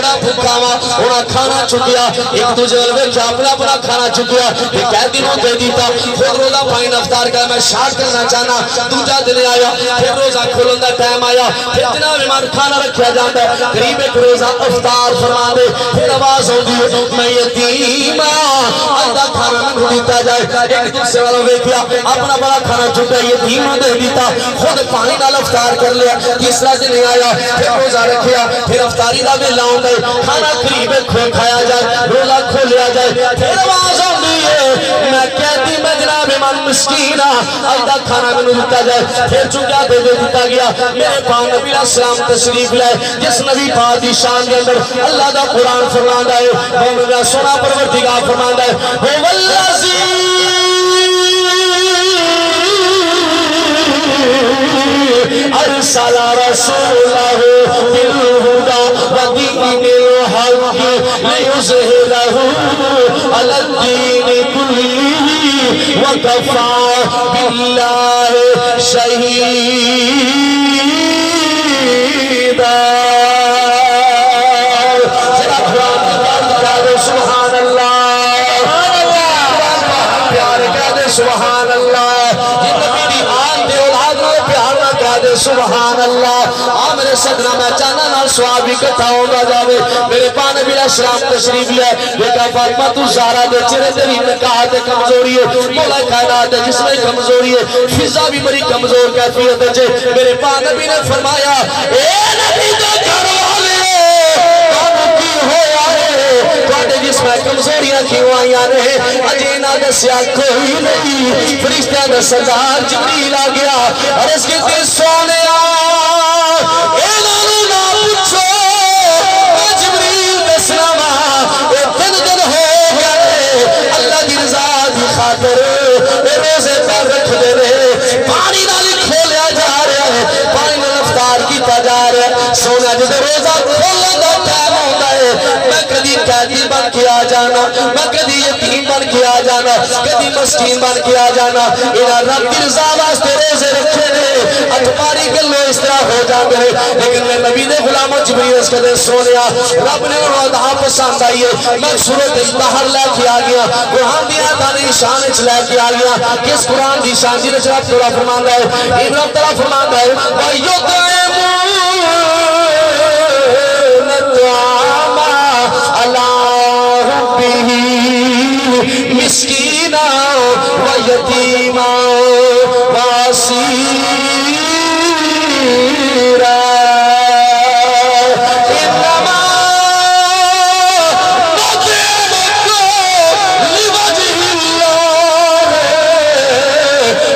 बड़ा भूखा वा हुण खाना चुकिया एक दूजे वाल वेख्या अपना अपना खाना चुकिया ते कैदी नूं दे दिता खुद रोजा पानी अफ्तार कर मैं शार्ट करना चाहना दूजा दिन आया फिर रोजा खोलन दा टाइम आया फिर जनाब इमाम खाना रखा जाता है करीब एक रोजा अफ्तार फरमा दे फिर आवाज आउंदी है मैं यतीम आधा खाना मैनूं दिता जाए एक दूसरे वाल वेख्या अपना बड़ा खाना चुका यतीम दे दिता खुद पानी नाल अफ्तार कर लिया तीसरा दिन आया फिर रोजा रखिया फिर अफ्तारी दा वेला आउंदा है खाना करीब खाया जाए रोजा खोलिया जाए फिर आवाज आउंदी है मैं कहती मैं जनाब इमाम मिस्कीन आधा खाना मैनूं दिता जाए फिर चुका दे दिता गया मेरे पाक नबी सलाम तशरीफ लाए जिस नबी पाक दी शान के अंदर अल्लाह दा कुरान फरमांदा है वो मेरा सोना परवरदिगार फरमांदा है ओ वल्लज़ी अरसला रसूलहू बिल हुदा व दीनिल हक़ लियुज़हिरहू अलद्दीन कुल्लिही व कफ़ा बिल्लाहि शहीदा सुभान अल्लाह प्यार कह दे सुभान अल्लाह सुभान अल्लाह आ मेरे सदना मैं चाहना ना स्वाब इकट्ठा होगा जावे मेरे पाक नबी सलाम तशरीफ ले बेटा फातिमा तू ज़हरा दे चेहरे तेरी निकाह ते कमजोरी है मौला कायनात जिसमें कमजोरी है फिजा भी बड़ी कमजोर कैफियत है मेरे पाक नबी ने फरमाया ए नबी दे घर वाले कानू की होया है ਤੁਹਾਡੇ जिसमें कमजोरियां क्यों आईयां ने अजे ना दस्या कोई नहीं फरिश्तियां दा सरदार जिब्रील आ गया अर्ज़ कीती सोनिया इन्हां ना पूछो मैं जिब्रील दसना वा ए दिन दिन हो गए अल्लाह दी रज़ा दी खातिर ए रोजे पर रखदे रहे पानी नाल खोलिया जा रहा है पानी नाल इफ्तार कीता जा रहा है सोना जब रोजा खोलन दा टाइम होंदा है मैं कदी कैदी बन के आ जाना मैं कदी यतीम बन के आ जाना कदी मस्कीन बन के आ जाना इन्हां रब दी रज़ा वास्ते रोजे रखे ने अठमारी गल्लों इस तरह हो जाते हैं लेकिन मैं नबी दे गुलामों जिब्रील कहते सोनिया रब ने अदा पसंद आई है मैं सूरत बाहर लेके आ गया कुरान दी आयत दी शान च लेके आ गया किस कुरान दी शान दी रब तआला फरमांदा है इब्राहिम तआला फरमांदा है मिस्कीना व यतीमा व असीरा इन्नमा नुतिमुकुम लिवजहिल्लाह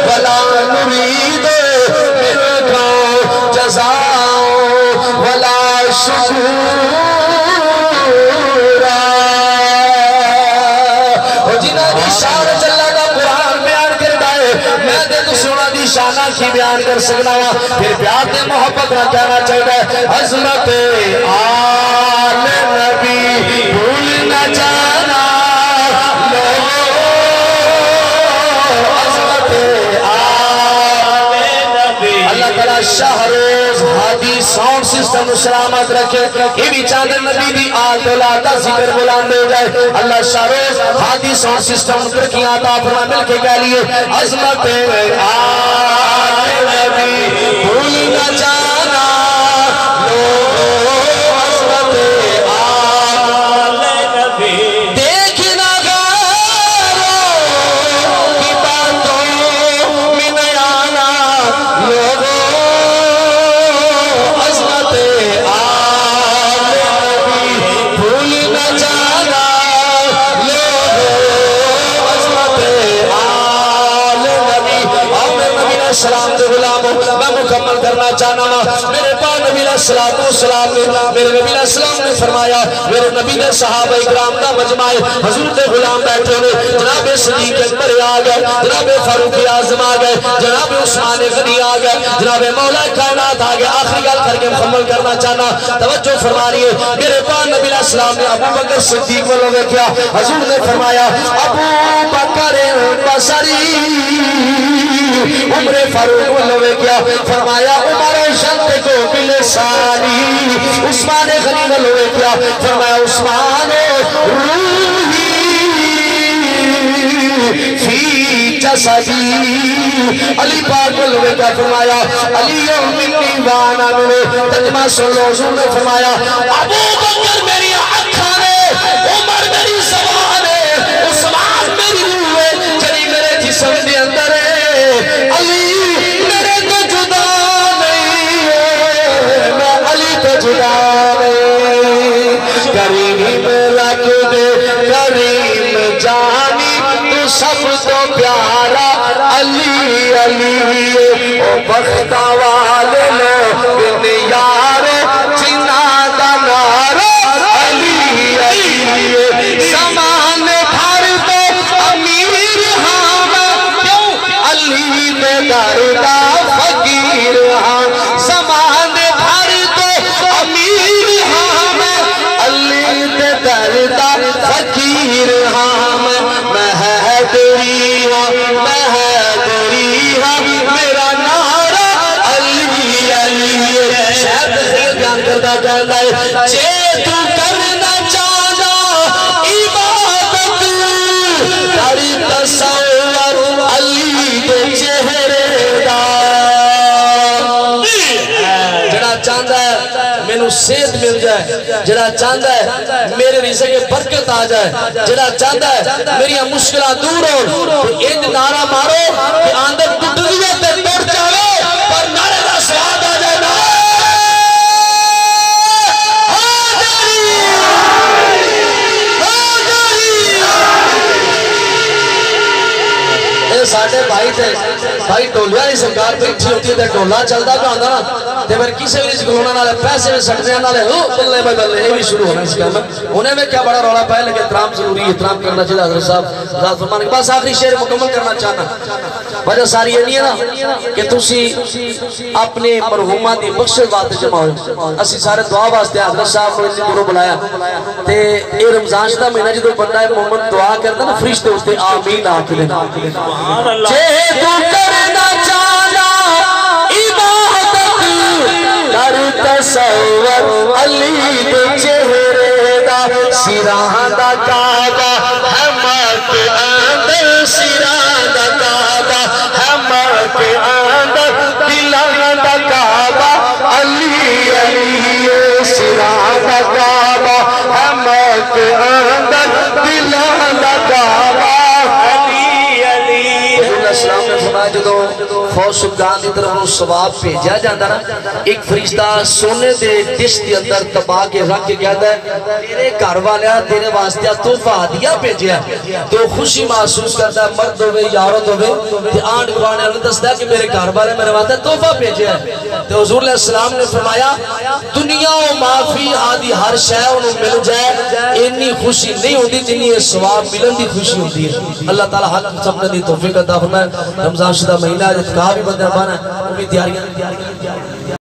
वला नुरीदु मिनकुम जज़ाअ वला शुकूरा शाना की बयान कर सकना फिर प्यार से मोहब्बत ना कहना चाहिए हज़रत आले नबी भूल न जाना हज़रत आले नबी अल्लाह ताला शाहरोज हादी साउंड सिस्टम सलामत रखे ये भी चांदन नबी दी आल औलाद दा जिक्र बुलंद हो जाए अल्लाह शाहरोज हादी साउंड सिस्टम तरक्कियां अता फरमा मिल के कह लिए अज़मत भूल न जाना लो हज़रत आले नबी देखना गैरों की बातों में न आना लोगों हज़रत आले नबी भूल न जाना लोगों हज़रत आले नबी और नबी ने सलाम दे गुलामों मैं मुकम्मल करना चाहना मेरे पाक नबी सलाम ने मेरे नबी सलाम ने फरमाया मेरे नबी ने सहाबा इकराम का मजमा है हुजूर के गुलाम बैठे ने जनाब सिद्दीक अकबर आ गए जनाब फारूक आज़म आ गए जनाब उस्मान गनी आ गए जनाब मौला कायनात आ गए आखिरी गल करके मुकम्मल करना चाहना तवज्जो फरमाइए मेरे पाक नबी सलाम ने अबू बकर सिद्दीक वालों देखा हुजूर ने फरमाया अबू बकर बसरी उम्र फारूक वालों देखा फरमाया उमर शंत को मिले सा जानी उस्मान गनी लोए क्या फरमाया उस्मान रूही फी जसदी अली पाक लोए क्या फरमाया अली मिन्नी वाना मिले तर्जुमा सुन लो हुजूर ने फरमाया अबू बकर मेरी आँखां ने उमर मेरी ज़बान है उस्मान मेरी रूह है चली मेरे जिस्म के अंदर है अली मेरे तो जुदा नहीं है मैं अली तो जुदा नहीं करीम रख दे करीम जानी तू सब तो प्यारा अली अली ओ बख्ता वाले लोग यार जिन्ना दा नारा अली अली समान भर दो अमीर हाँ मैं क्यों अली ने दरदा फकीर हाँ समान भर दो अमीर हाँ मैं अली ने दरदा फकीर हाँ मैं है तेरी हाँ मैं है तेरी हाँ मेरा नारा अली अली शायद बयान करता कहता है जे तू करना चाहना इबादत करी तसव्वुर अली दे चेहरे दा जड़ा चाहता है मैनू सेहत मिल जाए जड़ा चाहता है मेरे रिज़्क़ में बरकत आ जाए जड़ा चाहता है मेरी मुश्किलां दूर हो इंज नारा मारो कि आंदर टूट जाए ते टूट जावे पर नारे दा स्वाद आ जाए ना साडे भाई थे भाई ढोलिया की सरकार बैठी होती है ढोला चलता पे होंदा ना ते फिर किसी भी गलोना नाले पैसे भी सटने नाले ओ बल्ले भाई बल्ले ये भी शुरू होना इस काम उन्हें में क्या बड़ा रौला पाया लेकिन एहतराम जरूरी है एहतराम करना चाहिए हज़रत साहब ज़ात फरमान के बस आखिरी शेर मुकम्मल करना चाहना वजह सारी ये नहीं है ना कि तुसी अपने मरहूमा दी बख्शिश वास्ते जमाओ असि सारे दुआ वास्ते हज़रत साहब को इतनी दूरों बुलाया ते ये रमजान दा महीना जो बंदा मोमिन दुआ करदा ना फरिश्ते उसते आमीन आखदे जे तू करना चाहना इबादत कर तसव्वुर अली दे चेहरे दा सिरां दा काबा है मत अंदर सिरां दा काबा है मत अंदर दिलां दा काबा अली अली सिरां दा काबा है मत अंदर दिलां दा काबा जो फौज सुल्तान की तरफ सवाब भेजा जाता ना एक फरिश्ता सोने के डिश के अंदर दबा के रख के कहता है तेरे घर वाले तेरे वास्ते तोहफा हदिया भेजा तो खुशी महसूस करता है मर्द हो औरत हो आंढ गुआंढ वाले दसदा कि मेरे घर वाले मेरे वास्ते तोहफा भेजा तो हुजूर अलैहिस्सलाम ने फरमाया दुनिया माफी आदि हर शय उन्हें मिल जाए इन्नी खुशी नहीं होती जिन्नी सवाब मिलन की खुशी होती है अल्लाह ताला हक सबने दी तौफीक अता फरमाए रमजान शुदा महीना भी बंदा बना वो भी तैयारियां